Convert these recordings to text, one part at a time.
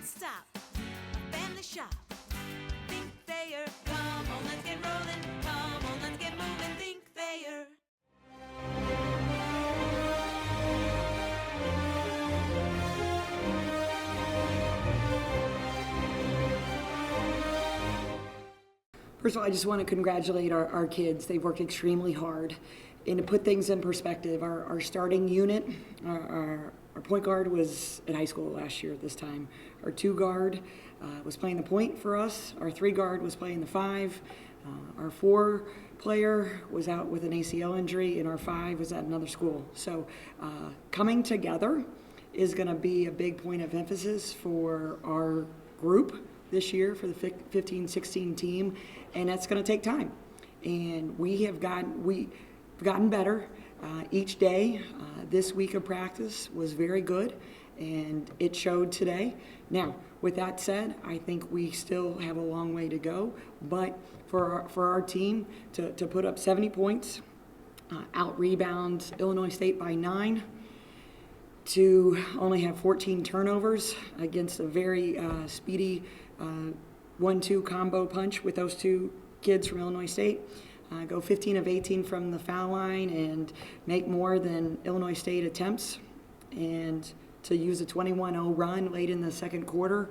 stop. A family shop. Think Thayer. Come on, let's get rolling. Come on, let's get moving. Think Thayer. First of all, I just want to congratulate our kids. They've worked extremely hard. And to put things in perspective, our starting unit, our point guard was in high school last year at this time. Our 2 guard was playing the point for us. Our 3 guard was playing the 5. Our 4 player was out with an ACL injury, and our 5 was at another school. So coming together is going to be a big point of emphasis for our group this year for the 15-16 team, and that's going to take time. And we've gotten better each day. This week of practice was very good, and it showed today. Now, with that said, I think we still have a long way to go, but for our team to put up 70 points, out-rebound Illinois State by 9, to only have 14 turnovers against a very speedy 1-2 combo punch with those 2 kids from Illinois State. Go 15 of 18 from the foul line and make more than Illinois State attempts, and to use a 21-0 run late in the second quarter,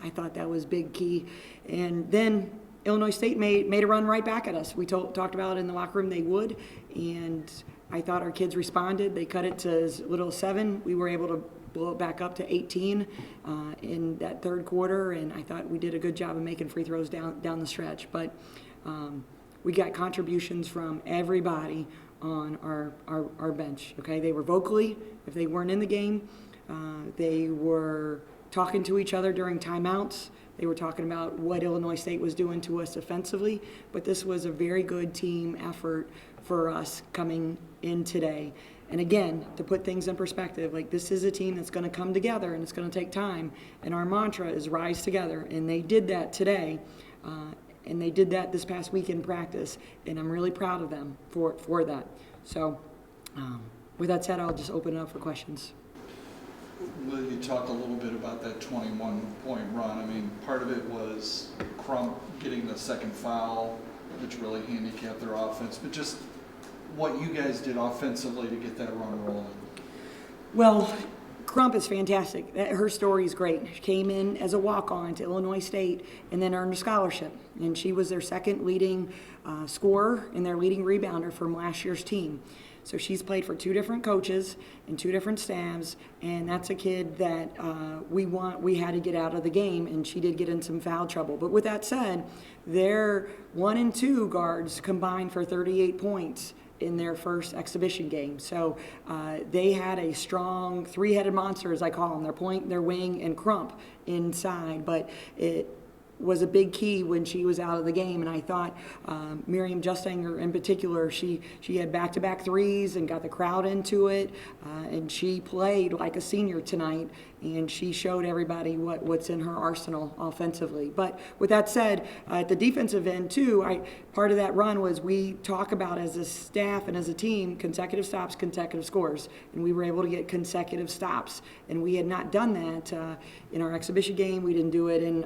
I thought that was big key. And then Illinois State made a run right back at us. We talked about it in the locker room they would, and I thought our kids responded. They cut it to as little as 7. We were able to blow it back up to 18 in that third quarter, and I thought we did a good job of making free throws down the stretch. But we got contributions from everybody on our bench. Okay, they were vocally, if they weren't in the game, they were talking to each other during timeouts. They were talking about what Illinois State was doing to us offensively, but this was a very good team effort for us coming in today. And again, to put things in perspective, like, this is a team that's going to come together, and it's going to take time, and our mantra is rise together, and they did that today, and they did that this past week in practice, and I'm really proud of them for that. So with that said, I'll just open it up for questions. Will you talk a little bit about that 21-point run? I mean, part of it was Crump getting the second foul, which really handicapped their offense, but just what you guys did offensively to get that run rolling. Well, Crump is fantastic. Her story is great. She came in as a walk-on to Illinois State and then earned a scholarship. And she was their second leading scorer and their leading rebounder from last year's team. So she's played for 2 different coaches and 2 different staffs, and that's a kid that we had to get out of the game, and she did get in some foul trouble. But with that said, their 1 and 2 guards combined for 38 points in their first exhibition game. So they had a strong 3-headed monster, as I call them, their point, their wing, and Crump inside. But it was a big key when she was out of the game, and I thought Miriam Justinger in particular, she had back-to-back threes and got the crowd into it, and she played like a senior tonight, and she showed everybody what's in her arsenal offensively. But with that said, at the defensive end too, part of that run was we talk about as a staff and as a team, consecutive stops, consecutive scores, and we were able to get consecutive stops, and we had not done that in our exhibition game. We didn't do it in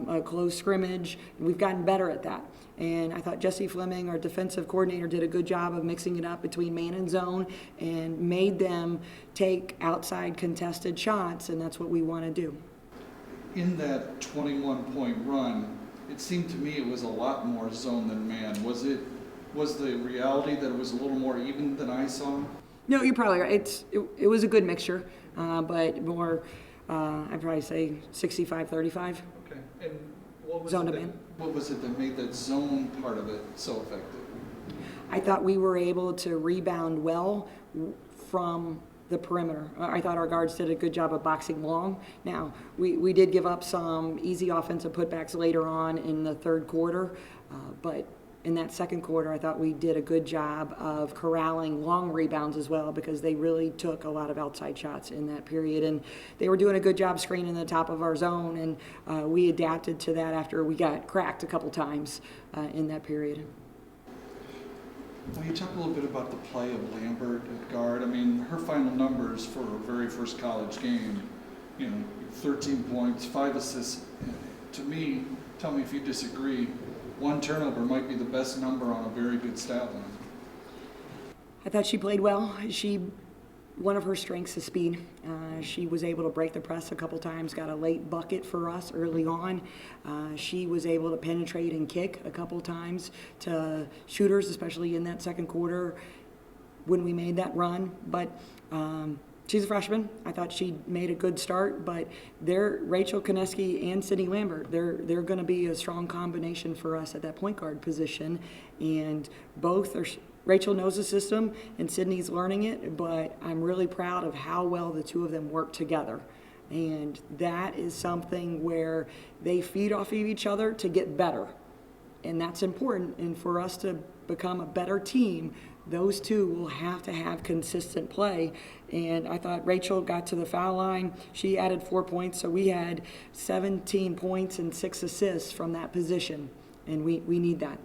a close scrimmage, and we've gotten better at that. And I thought Jesse Fleming, our defensive coordinator, did a good job of mixing it up between man and zone and made them take outside contested shots, and that's what we want to do. In that 21-point run, it seemed to me it was a lot more zone than man. Was the reality that it was a little more even than I saw? No, you're probably right. It was a good mixture, but more, I'd probably say 65-35. Okay. And what was it that made that zone part of it so effective? I thought we were able to rebound well from the perimeter. I thought our guards did a good job of boxing long. Now, we did give up some easy offensive putbacks later on in the third quarter, but in that second quarter, I thought we did a good job of corralling long rebounds as well, because they really took a lot of outside shots in that period, and they were doing a good job screening the top of our zone, and we adapted to that after we got cracked a couple times in that period. Will you talk a little bit about the play of Lambert at guard? I mean, her final numbers for her very first college game, you know, 13 points, 5 assists. To me, tell me if you disagree, 1 turnover might be the best number on a very good stat line. I thought she played well. One of her strengths is speed. She was able to break the press a couple times, got a late bucket for us early on. She was able to penetrate and kick a couple times to shooters, especially in that second quarter when we made that run. But she's a freshman. I thought she made a good start, but Rachel Koneski and Sydney Lambert, they're going to be a strong combination for us at that point guard position, and both are. Rachel knows the system and Sydney's learning it, but I'm really proud of how well the two of them work together. And that is something where they feed off of each other to get better. And that's important. And for us to become a better team, those two will have to have consistent play. And I thought Rachel got to the foul line. She added 4 points, so we had 17 points and 6 assists from that position. And we need that.